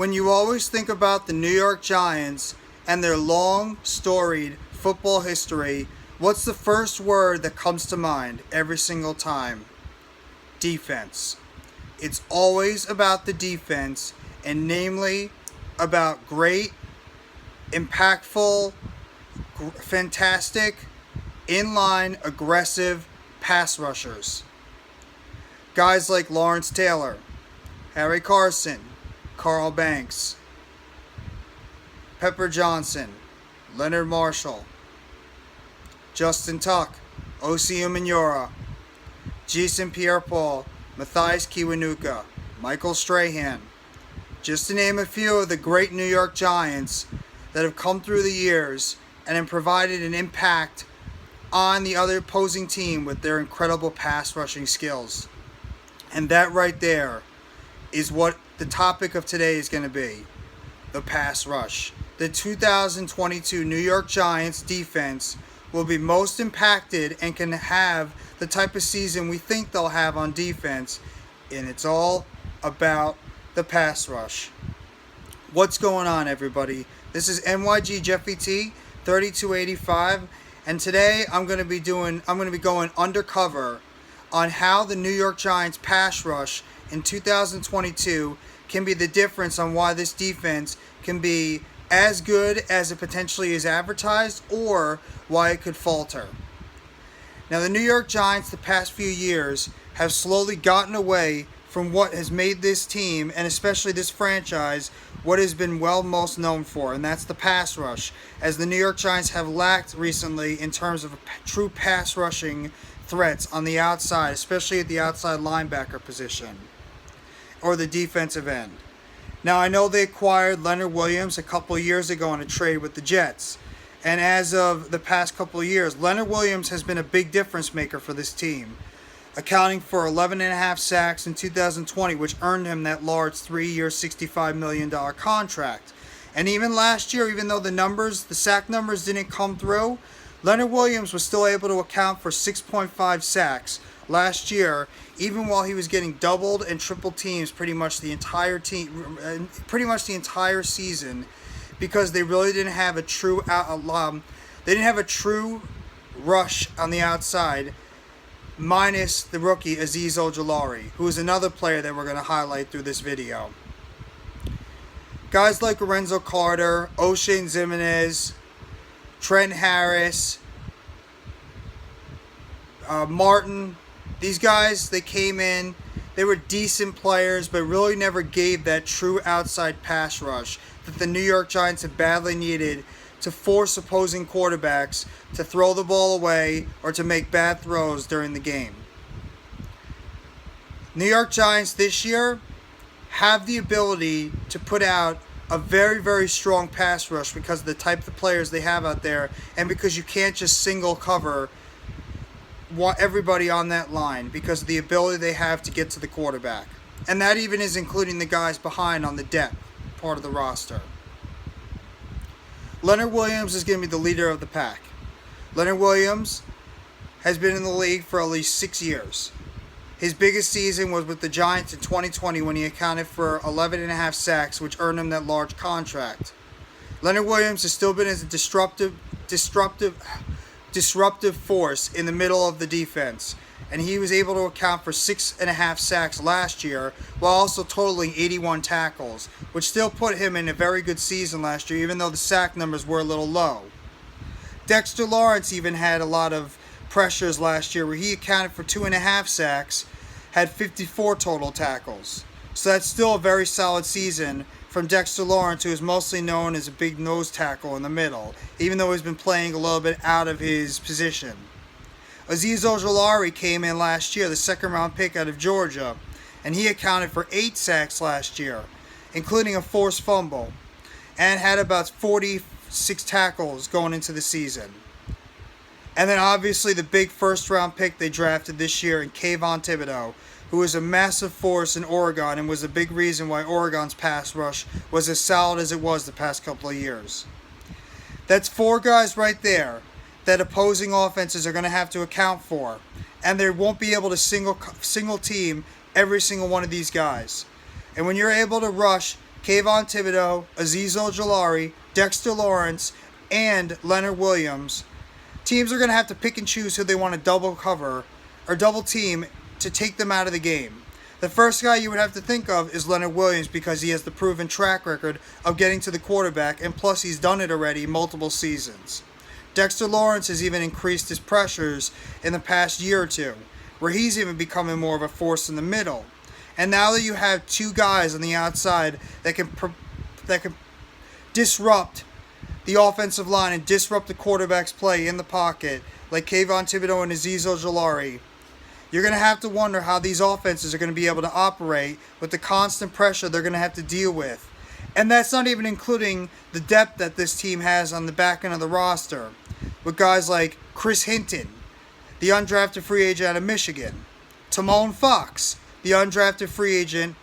When you always think about the New York Giants and their long, storied football history, what's the first word that comes to mind every single time? Defense. It's always about the defense, and namely about great, impactful, fantastic, inline, aggressive pass rushers. Guys like Lawrence Taylor, Harry Carson, Carl Banks, Pepper Johnson, Leonard Marshall, Justin Tuck, Osi Umenyiora, Jason Pierre-Paul, Matthias Kiwanuka, Michael Strahan, just to name a few of the great New York Giants that have come through the years and have provided an impact on the other opposing team with their incredible pass rushing skills. And that right there is what the topic of today is going to be. The pass rush. The 2022 New York Giants defense will be most impacted and can have the type of season we think they'll have on defense. And it's all about the pass rush. What's going on, everybody? This is NYG Jeffy T, 3285, and today I'm going to be going undercover on how the New York Giants pass rush in 2022 can be the difference on why this defense can be as good as it potentially is advertised, or why it could falter. Now, the New York Giants the past few years have slowly gotten away from what has made this team, and especially this franchise, what has been most known for, and that's the pass rush, as the New York Giants have lacked recently in terms of true pass rushing threats on the outside, especially at the outside linebacker position or the defensive end. Now, I know they acquired Leonard Williams a couple of years ago in a trade with the Jets, and as of the past couple of years, Leonard Williams has been a big difference maker for this team, accounting for 11.5 sacks in 2020, which earned him that large 3-year, $65 million contract. And even last year, even though the sack numbers didn't come through, Leonard Williams was still able to account for 6.5 sacks last year, even while he was getting doubled and triple teams pretty much the entire season, because they really didn't have a true rush on the outside, minus the rookie Azeez Ojulari, who is another player that we're going to highlight through this video. Guys like Lorenzo Carter, O'Shane Ximines, Trent Harris, Martin, these guys, they came in, they were decent players, but really never gave that true outside pass rush that the New York Giants have badly needed to force opposing quarterbacks to throw the ball away or to make bad throws during the game. New York Giants this year have the ability to put out a very, very strong pass rush because of the type of players they have out there, and because you can't just single cover everybody on that line because of the ability they have to get to the quarterback. And that even is including the guys behind on the depth part of the roster. Leonard Williams is going to be the leader of the pack. Leonard Williams has been in the league for at least 6 years. His biggest season was with the Giants in 2020 when he accounted for 11.5 sacks, which earned him that large contract. Leonard Williams has still been as a disruptive force in the middle of the defense, and he was able to account for 6.5 sacks last year while also totaling 81 tackles, which still put him in a very good season last year, even though the sack numbers were a little low. Dexter Lawrence even had a lot of pressures last year where he accounted for 2.5 sacks, had 54 total tackles. So that's still a very solid season from Dexter Lawrence, who is mostly known as a big nose tackle in the middle, even though he's been playing a little bit out of his position. Azeez Ojulari came in last year, the second-round pick out of Georgia, and he accounted for 8 sacks last year, including a forced fumble, and had about 46 tackles going into the season. And then obviously the big first-round pick they drafted this year in Kayvon Thibodeaux, who is a massive force in Oregon and was a big reason why Oregon's pass rush was as solid as it was the past couple of years. That's 4 guys right there that opposing offenses are going to have to account for, and they won't be able to single team every single one of these guys. And when you're able to rush Kayvon Thibodeaux, Azeez Ojulari, Dexter Lawrence, and Leonard Williams, teams are going to have to pick and choose who they want to double cover or double team to take them out of the game. The first guy you would have to think of is Leonard Williams because he has the proven track record of getting to the quarterback, and plus he's done it already multiple seasons. Dexter Lawrence has even increased his pressures in the past year or two, where he's even becoming more of a force in the middle. And now that you have two guys on the outside that can disrupt the offensive line and disrupt the quarterback's play in the pocket, like Kayvon Thibodeaux and Azeez Ojulari, you're going to have to wonder how these offenses are going to be able to operate with the constant pressure they're going to have to deal with. And that's not even including the depth that this team has on the back end of the roster, with guys like Chris Hinton, the undrafted free agent out of Michigan, Timon Fox, the undrafted free agent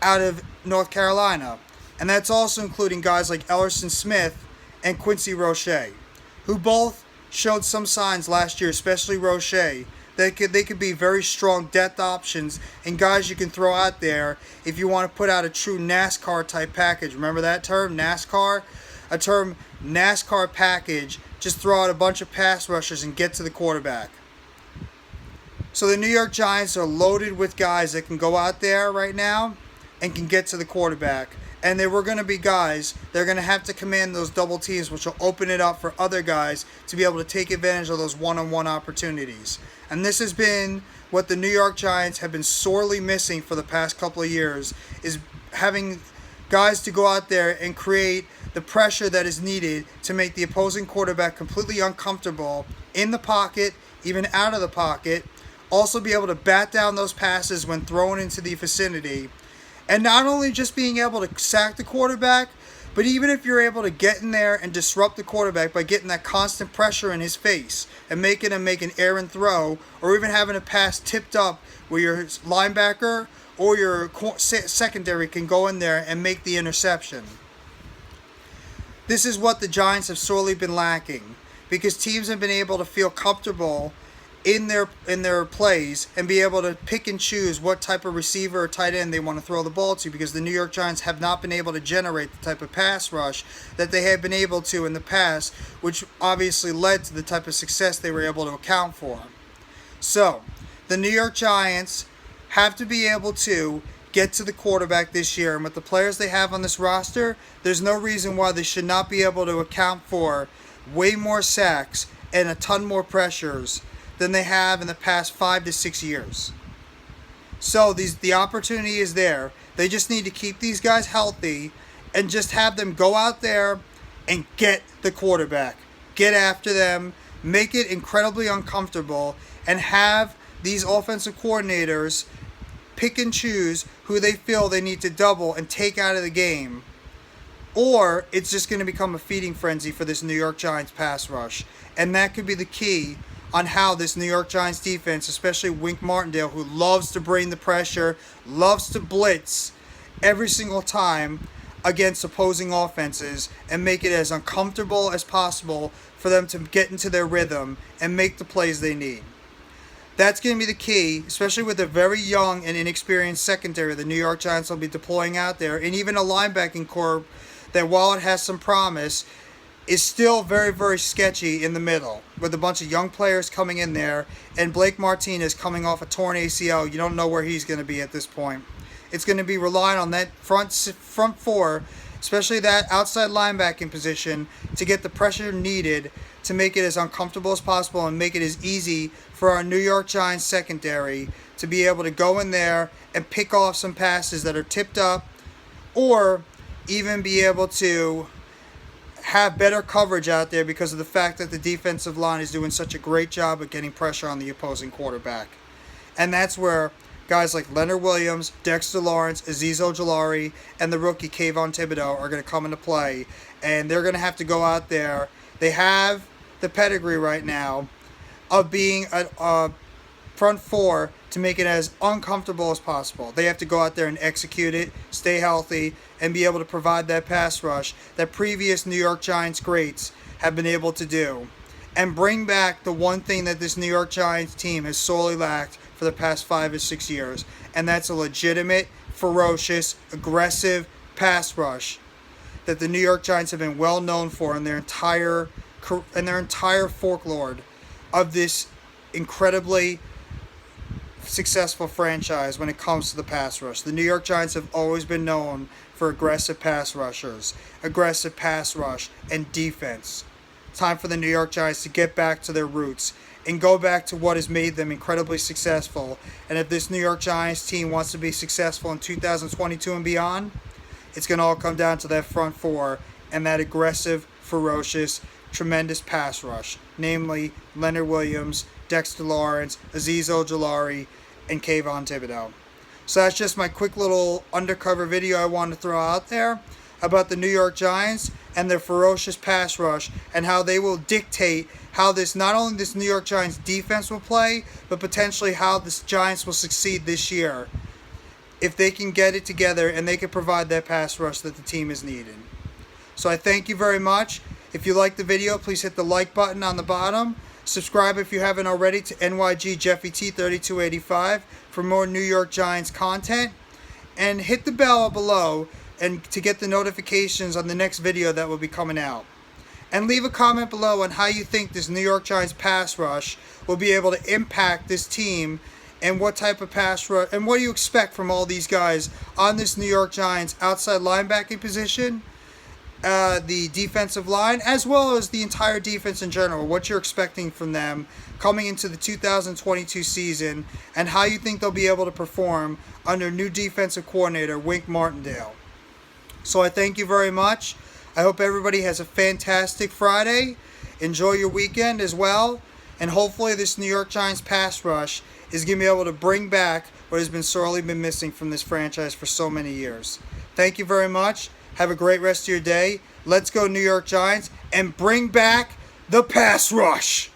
out of North Carolina. And that's also including guys like Ellerson Smith and Quincy Roche, who both showed some signs last year, especially Roche, that they could be very strong depth options and guys you can throw out there if you want to put out a true NASCAR type package. Remember that term, NASCAR? A term, NASCAR package. Just throw out a bunch of pass rushers and get to the quarterback. So the New York Giants are loaded with guys that can go out there right now and can get to the quarterback. And there were going to be guys that are going to have to command those double teams, which will open it up for other guys to be able to take advantage of those one-on-one opportunities. And this has been what the New York Giants have been sorely missing for the past couple of years, is having guys to go out there and create the pressure that is needed to make the opposing quarterback completely uncomfortable in the pocket, even out of the pocket. Also be able to bat down those passes when thrown into the vicinity. And not only just being able to sack the quarterback, but even if you're able to get in there and disrupt the quarterback by getting that constant pressure in his face and making him make an errant throw, or even having a pass tipped up where your linebacker or your secondary can go in there and make the interception. This is what the Giants have sorely been lacking, because teams have been able to feel comfortable in their plays and be able to pick and choose what type of receiver or tight end they want to throw the ball to, because the New York Giants have not been able to generate the type of pass rush that they have been able to in the past, which obviously led to the type of success they were able to account for. So, the New York Giants have to be able to get to the quarterback this year, and with the players they have on this roster, there's no reason why they should not be able to account for way more sacks and a ton more pressures than they have in the past 5 to 6 years. So the opportunity is there. They just need to keep these guys healthy and just have them go out there and get the quarterback. Get after them, make it incredibly uncomfortable, and have these offensive coordinators pick and choose who they feel they need to double and take out of the game. Or it's just going to become a feeding frenzy for this New York Giants pass rush. And that could be the key on how this New York Giants defense, especially Wink Martindale, who loves to bring the pressure, loves to blitz every single time against opposing offenses and make it as uncomfortable as possible for them to get into their rhythm and make the plays they need. That's going to be the key, especially with a very young and inexperienced secondary the New York Giants will be deploying out there, and even a linebacking corps that, while it has some promise, is still very, very sketchy in the middle, with a bunch of young players coming in there, and Blake Martinez coming off a torn ACL. You don't know where he's going to be at this point. It's going to be relying on that front four, especially that outside linebacking position, to get the pressure needed to make it as uncomfortable as possible and make it as easy for our New York Giants secondary to be able to go in there and pick off some passes that are tipped up, or even be able to have better coverage out there because of the fact that the defensive line is doing such a great job of getting pressure on the opposing quarterback. And that's where guys like Leonard Williams, Dexter Lawrence, Azeez Ojulari, and the rookie Kayvon Thibodeaux are going to come into play. And they're going to have to go out there. They have the pedigree right now of being a front four to make it as uncomfortable as possible. They have to go out there and execute it, stay healthy, and be able to provide that pass rush that previous New York Giants greats have been able to do. And bring back the one thing that this New York Giants team has sorely lacked for the past 5 or 6 years. And that's a legitimate, ferocious, aggressive pass rush that the New York Giants have been well known for in their entire folklore of this incredibly successful franchise when it comes to the pass rush. The New York Giants have always been known for aggressive pass rushers, aggressive pass rush, and defense. Time for the New York Giants to get back to their roots and go back to what has made them incredibly successful. And if this New York Giants team wants to be successful in 2022 and beyond, it's going to all come down to that front four and that aggressive, ferocious, tremendous pass rush, namely Leonard Williams, Dexter Lawrence, Azeez Ojulari, and Kayvon Thibodeaux. So that's just my quick little undercover video I wanted to throw out there about the New York Giants and their ferocious pass rush and how they will dictate how not only this New York Giants defense will play, but potentially how the Giants will succeed this year if they can get it together and they can provide that pass rush that the team is needing. So I thank you very much. If you liked the video, please hit the like button on the bottom. Subscribe if you haven't already to NYG Jeffy T 3285 for more New York Giants content. And hit the bell below and to get the notifications on the next video that will be coming out. And leave a comment below on how you think this New York Giants pass rush will be able to impact this team and what type of pass rush and what do you expect from all these guys on this New York Giants outside linebacking position, the defensive line, as well as the entire defense in general, what you're expecting from them coming into the 2022 season and how you think they'll be able to perform under new defensive coordinator Wink Martindale. So I thank you very much. I hope everybody has a fantastic Friday. Enjoy your weekend as well. And hopefully this New York Giants pass rush is going to be able to bring back what has been sorely missing from this franchise for so many years. Thank you very much. Have a great rest of your day. Let's go New York Giants and bring back the pass rush.